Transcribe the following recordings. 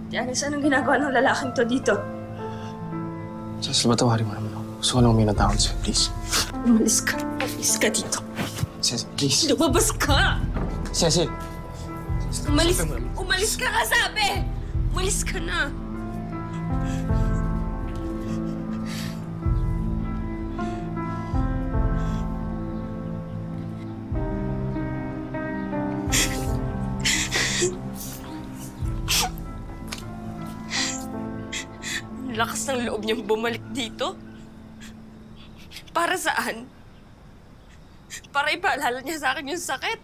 Janice, anong ginagawa ng lalaking to dito? Cecil, patawarin mo naman ako. Gusto ko lang minatawad sa'yo, please. Umalis ka. Umalis ka dito. Cecil, please. Lumabas ka! Cecil! Umalis ka nga sabi! Umalis ka na! Lakas ng loob niyang bumalik dito. Para saan? Para ipaalala niya sa akin yung sakit.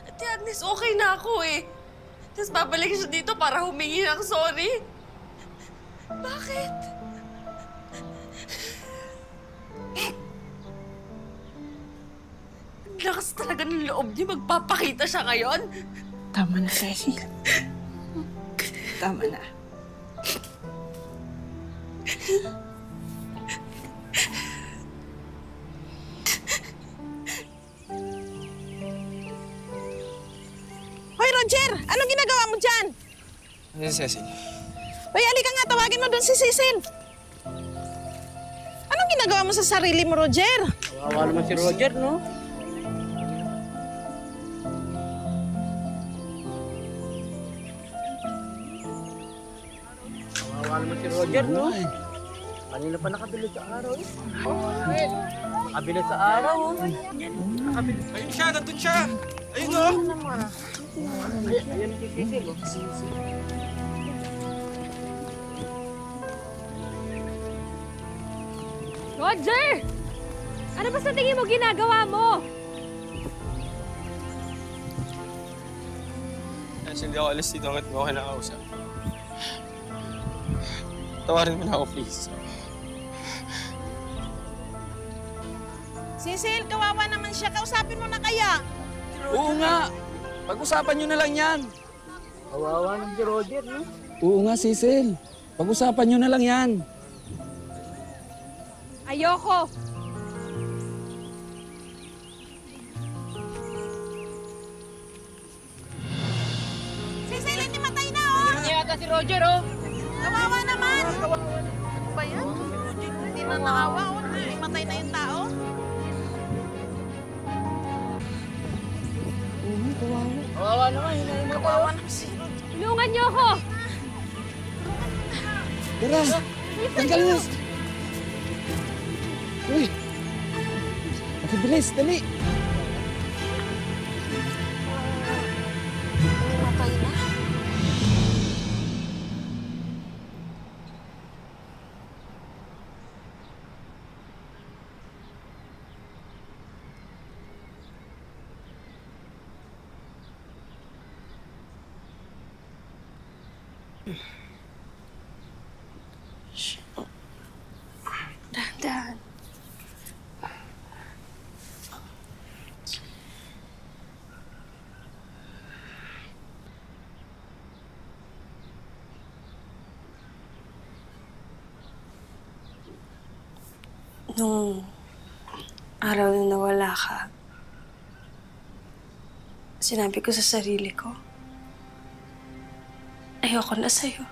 Ate Agnes, okay na ako eh. Tapos babalik siya dito para humingi ng sorry. Bakit? Lakas talaga ng loob niya. Magpapakita siya ngayon. Tama na, Cecil. Tama na. Hoy, Roger! Anong ginagawa mo dyan? Ano si Cecil? Hoy, alika nga, tawagin mo doon si Cecil. Anong ginagawa mo sa sarili mo, Roger? Kawawa naman si Roger, no? Kawawa naman si Roger, no? Kanina pa nakabilad sa araw, eh. Nakabilad sa araw, oh. Ayun siya! Nandun siya! Ayun o! Ayan si Cecil, oh. Roger! Ano ba sa tingin mo ginagawa mo? Cecil, hindi ako alis dito hanggat mo ako kinakausap. Tawarin mo na ako, please. Cecil, kawawa naman siya. Kausapin mo na kaya. Oo nga. Pag-usapan nyo na lang yan. Kawawa naman si Roger, no? Oo nga, Cecil. Pag-usapan nyo na lang yan. Ayoko! Cecil, hindi matay na, oh! Hindi yata si Roger, oh. Kawawa naman! Ano ba yan? Hindi na naawa, oh. Matay na yung tao. Kawawa naman, yun na yung Kawawa naman si Tulungan niyo ako! Tara! Tanggal na! Uy! Makibilis, dali! matay na. Dahan-dahan. Nung araw na nawala ka, sinabi ko sa sarili ko, ayoko na sa'yo.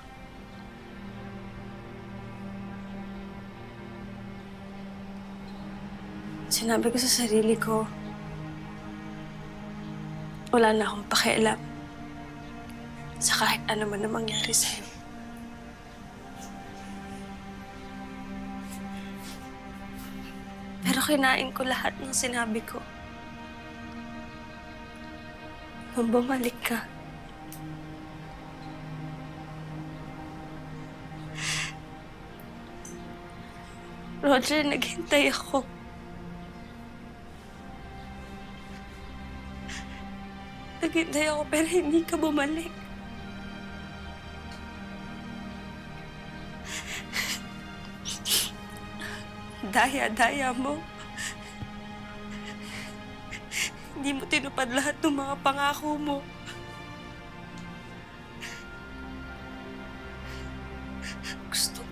Sinabi ko sa sarili ko, wala na akong pakialam sa kahit ano man na mangyari sa'yo. Pero kinain ko lahat ng sinabi ko. Nung bumalik ka, Roger, naghintay ako. Naghintay ako pero hindi ka bumalik. Daya-daya mo. Hindi mo tinupad lahat ng mga pangako mo.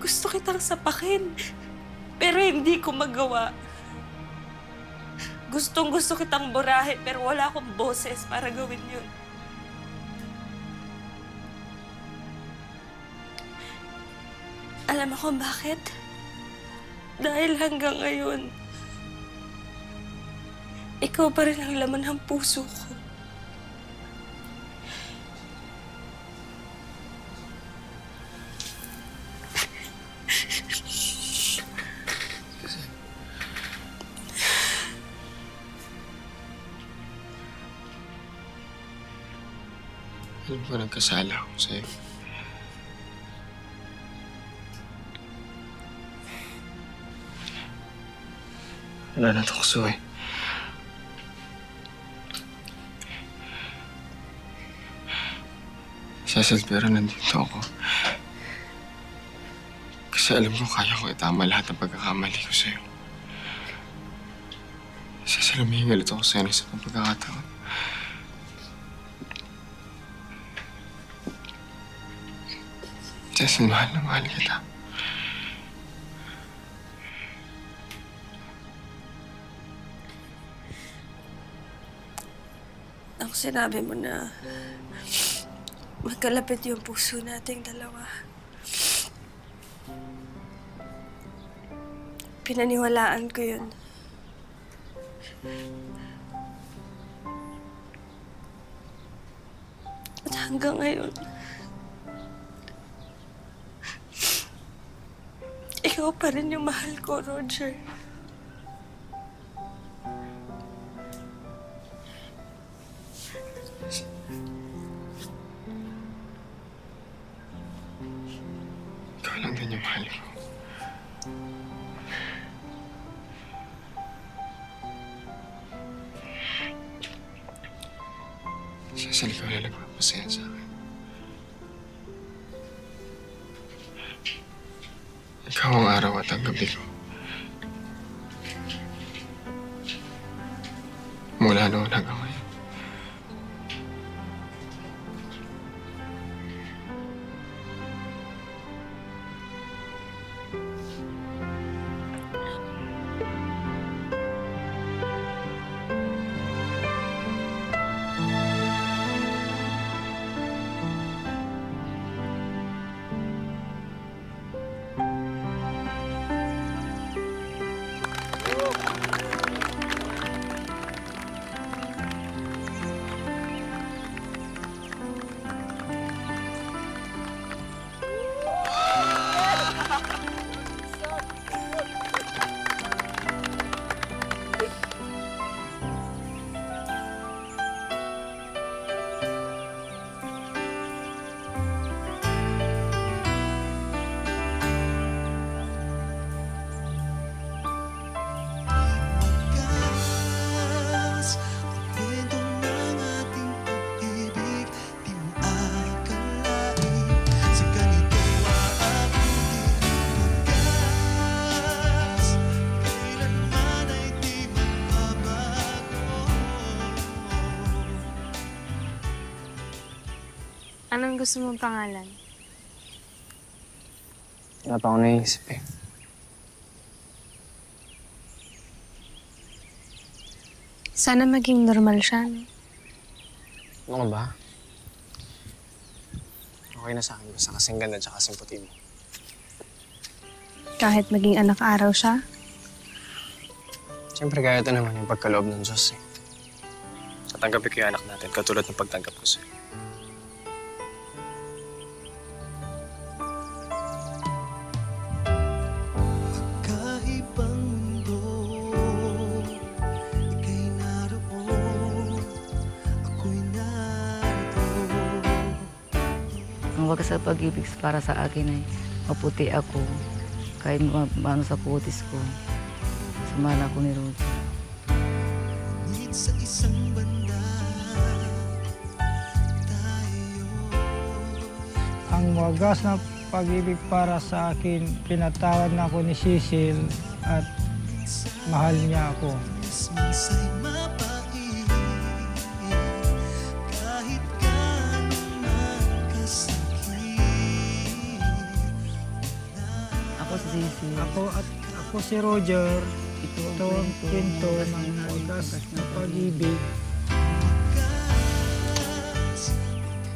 Gusto kitang sapakin. Pero hindi ko magawa. Gustong-gusto kitang burahin pero wala akong boses para gawin yun. Alam mo kung bakit? Dahil hanggang ngayon, ikaw pa rin ang laman ng puso ko. Alam ko nagkasala ako sa'yo. Wala na tukso eh. Cecil, pero nandito ako. Kasi alam ko kaya ko itama lahat ng pagkakamali ko sa'yo. Cecil, humihingi ulit ako sa'yo ng isa pang pagkakataon. Cecil, mahal na mahal kita. Nang sinabi mo na magkalapit yung puso nating dalawa, pinaniwalaan ko yun. At hanggang ngayon, ikaw pa rin yung mahal ko, Roger. Ikaw lang din yung mahal ko. Cecil, ikaw na nagpapasaya sa akin. Ikaw ang araw at ang gabi ko. Mula noon hanggang ngayon. Anong gusto mong pangalan? Wala pa ako naisip eh. Sana maging normal siya, no? Ano ka ba? Okay na sa akin basta kasing ganda at kasing puti mo. Kahit maging anak araw siya? Siyempre kaya ito naman yung pagkaloob ng Diyos eh. Tatanggapin ko yung anak natin katulad ng pagtanggap ko sa'yo. Ang wagas sa pag-ibig para sa akin ay maputi ako. Kahit maano sa kutis ko. Sumala ko ni Roger. Sa isang banda, ang wagas na pag-ibig para sa akin, pinatawad na ako ni Cecil at mahal niya ako. Ako si Cecil. Ako si Roger. Ito ang kwento ng wagas na pag-ibig.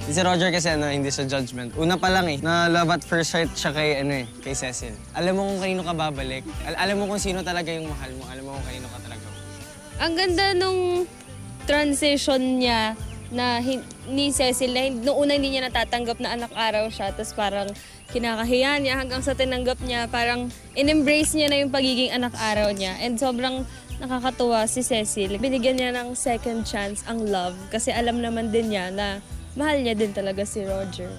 Si Roger kasi hindi sa judgment. Una pa lang na love at first sight siya kay Cecil. Alam mo kung kanino ka babalik. Alam mo kung sino talaga yung mahal mo. Alam mo kung kanino ka talaga. Ang ganda nung transition niya na ni Cecil na noong una hindi niya natatanggap na anak araw siya. Tapos parang kinakahiya niya hanggang sa tinanggap niya. Parang in-embrace niya na yung pagiging anak araw niya. And sobrang nakakatuwa si Cecil. Binigyan niya ng second chance ang love kasi alam naman din niya na mahal niya din talaga si Roger.